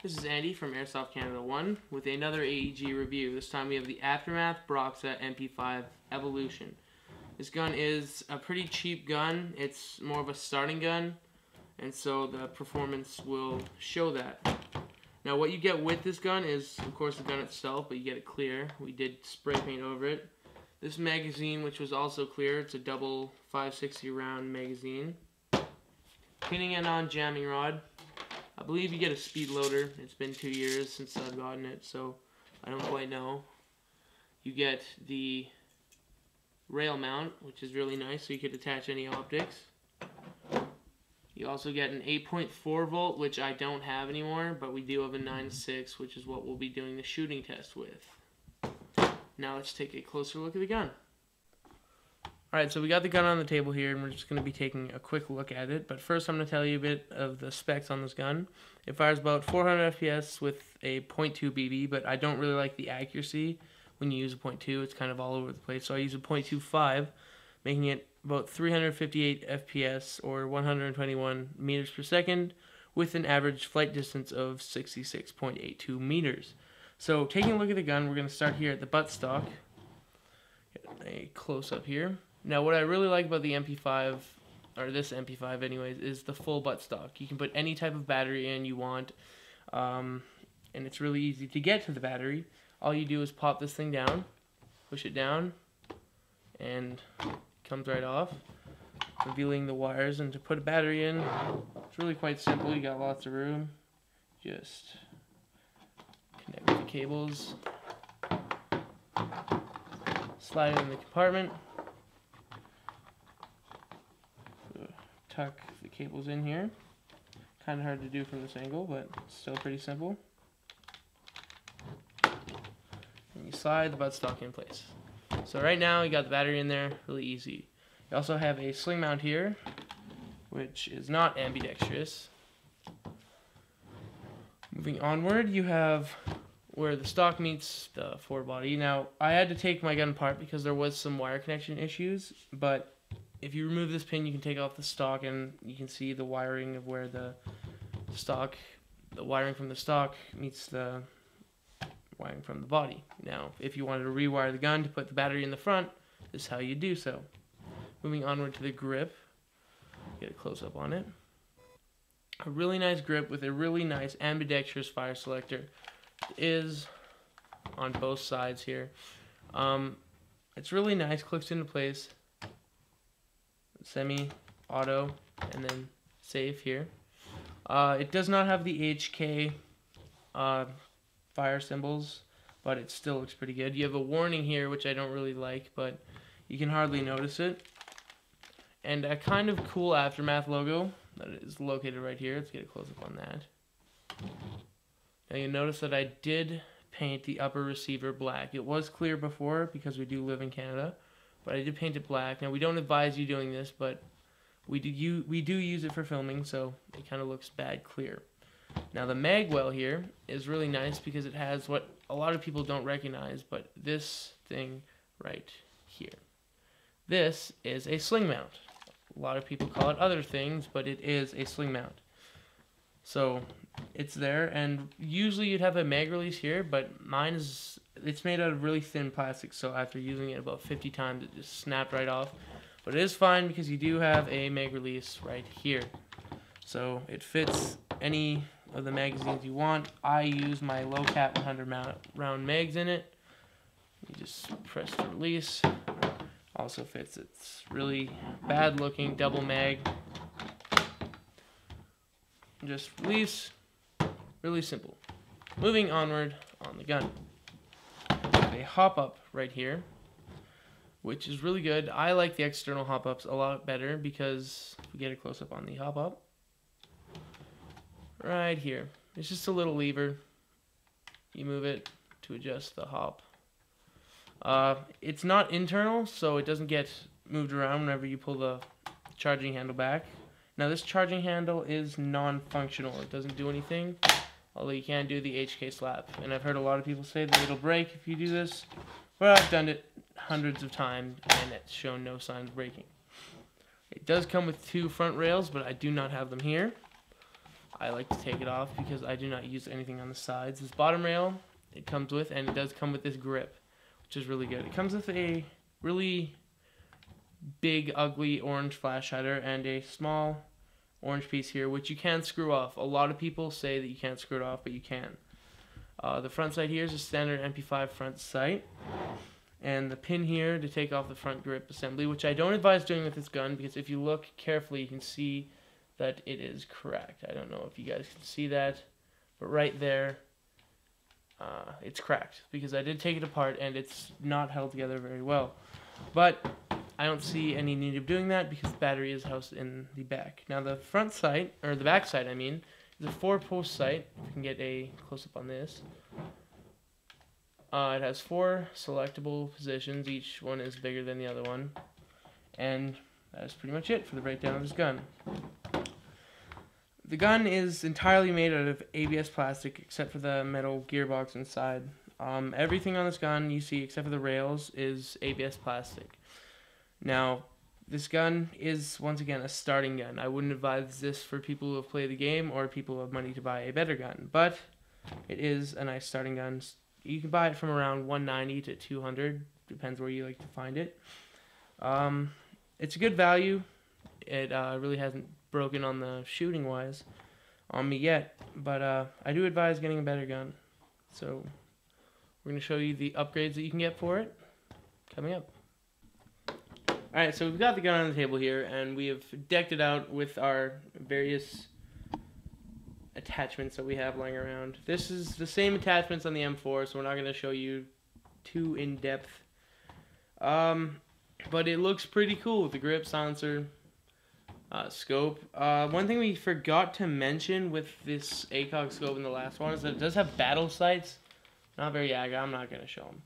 This is Andy from Airsoft Canada 1 with another AEG review. This time we have the Aftermath Broxa MP5 Evolution. This gun is a pretty cheap gun. It's more of a starting gun, and so the performance will show that. Now what you get with this gun is, of course, the gun itself, but you get it clear. We did spray paint over it. This magazine, which was also clear, it's a double 560 round magazine. Pinning it on jamming rod. I believe you get a speed loader. It's been 2 years since I've gotten it, so I don't quite know. You get the rail mount, which is really nice, so you could attach any optics. You also get an 8.4 volt, which I don't have anymore, but we do have a 9.6, which is what we'll be doing the shooting test with. Now let's take a closer look at the gun. Alright, so we got the gun on the table here, and we're just going to be taking a quick look at it. But first I'm going to tell you a bit of the specs on this gun. It fires about 400 FPS with a .2 BB, but I don't really like the accuracy when you use a .2. It's kind of all over the place, so I use a .25, making it about 358 FPS, or 121 meters per second, with an average flight distance of 66.82 meters. So taking a look at the gun, we're going to start here at the buttstock. Get a close-up here. Now, what I really like about the MP5, or this MP5 anyways, is the full buttstock. You can put any type of battery in you want, and it's really easy to get to the battery. All you do is pop this thing down, push it down, and it comes right off, revealing the wires. And to put a battery in, it's really quite simple. You got lots of room. Just connect the cables, slide it in the compartment, tuck the cables in here. Kind of hard to do from this angle, but still pretty simple. And you slide the buttstock in place. So right now you got the battery in there, really easy. You also have a sling mount here, which is not ambidextrous. Moving onward, you have where the stock meets the forebody. Now, I had to take my gun apart because there was some wire connection issues, but if you remove this pin, you can take off the stock and you can see the wiring of where the wiring from the stock meets the wiring from the body. Now, if you wanted to rewire the gun to put the battery in the front, this is how you do so. Moving onward to the grip, get a close-up on it. A really nice grip with a really nice ambidextrous fire selector. It is on both sides here. It's really nice, clicks into place. Semi-auto, and then safe here. It does not have the HK fire symbols, but it still looks pretty good. You have a warning here, which I don't really like, but you can hardly notice it. And a kind of cool Aftermath logo that is located right here. Let's get a close-up on that. Now you notice that I did paint the upper receiver black. It was clear before because we do live in Canada, but I did paint it black. Now we don't advise you doing this, but we do use it for filming, so it kind of looks bad clear. Now the mag well here is really nice because it has what a lot of people don't recognize, but this thing right here. This is a sling mount. A lot of people call it other things, but it is a sling mount. So it's there, and usually you'd have a mag release here, but mine is, it's made out of really thin plastic, so after using it about 50 times it just snapped right off. But it is fine because you do have a mag release right here. So it fits any of the magazines you want. I use my low cap 100 round mags in it. You just press the release. Also fits. It's really bad looking double mag. Just release. Really simple. Moving onward on the gun. A hop-up right here, which is really good. I like the external hop-ups a lot better because if we get a close-up on the hop-up, right here, it's just a little lever. You move it to adjust the hop. It's not internal, so it doesn't get moved around whenever you pull the charging handle back. Now this charging handle is non-functional. It doesn't do anything, although you can do the HK slap. And I've heard a lot of people say that it'll break if you do this, but I've done it hundreds of times and it's shown no signs of breaking. It does come with 2 front rails, but I do not have them here. I like to take it off because I do not use anything on the sides. This bottom rail it comes with, and it does come with this grip, which is really good. It comes with a really big, ugly orange flash hider and a small orange piece here, which you can screw off. A lot of people say that you can't screw it off, but you can. The front sight here is a standard MP5 front sight, and the pin here to take off the front grip assembly, which I don't advise doing with this gun because if you look carefully, you can see that it is cracked. I don't know if you guys can see that, but right there, it's cracked because I did take it apart and it's not held together very well. But I don't see any need of doing that because the battery is housed in the back. Now the front sight, or the back sight I mean, is a 4-post sight. If you can get a close-up on this. It has 4 selectable positions. Each one is bigger than the other one. And that's pretty much it for the breakdown of this gun. The gun is entirely made out of ABS plastic except for the metal gearbox inside. Everything on this gun you see except for the rails is ABS plastic. Now, this gun is, once again, a starting gun. I wouldn't advise this for people who have played the game or people who have money to buy a better gun, but it is a nice starting gun. You can buy it from around $190 to $200, depends where you like to find it. It's a good value. It really hasn't broken on the shooting wise on me yet, but I do advise getting a better gun. So we're going to show you the upgrades that you can get for it coming up. Alright, so we've got the gun on the table here, and we have decked it out with our various attachments that we have lying around. This is the same attachments on the M4, so we're not going to show you too in-depth. But it looks pretty cool with the grip, silencer, scope. One thing we forgot to mention with this ACOG scope in the last one is that it does have battle sights. Not very accurate, I'm not going to show them.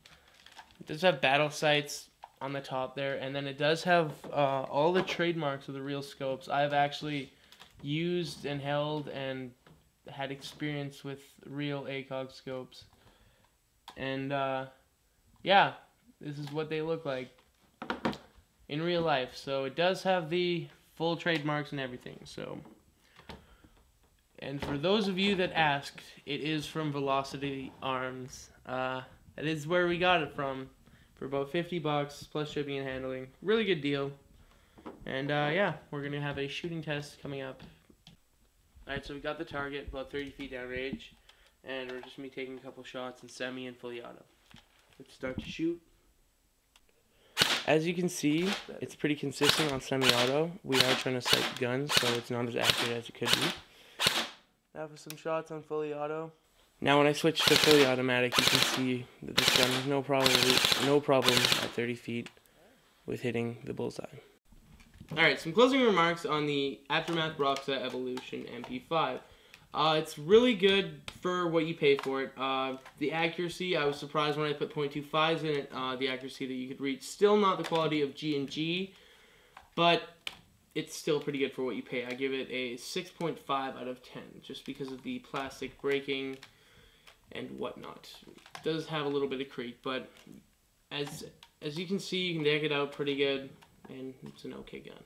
It does have battle sights on the top there, and then it does have all the trademarks of the real scopes. I've actually used and held and had experience with real ACOG scopes, and yeah, this is what they look like in real life. So it does have the full trademarks and everything. So, and for those of you that asked, it is from Velocity Arms. That is where we got it from. For about $50 plus shipping and handling. Really good deal. And yeah, we're going to have a shooting test coming up. Alright, so we got the target about 30 feet downrange. And we're just going to be taking a couple shots in semi and fully auto. Let's start to shoot. As you can see, it's pretty consistent on semi-auto. We are trying to sight the gun, so it's not as accurate as it could be. Now for some shots on fully auto. Now when I switch to fully automatic, you can see that this gun has no problem at 30 feet with hitting the bullseye. Alright, some closing remarks on the Aftermath Broxa Evolution MP5. It's really good for what you pay for it. The accuracy, I was surprised when I put .25s in it, the accuracy that you could reach. Still not the quality of G&G, but it's still pretty good for what you pay. I give it a 6.5 out of 10, just because of the plastic breaking and whatnot. It does have a little bit of creak, but as you can see, you can deck it out pretty good, and it's an okay gun.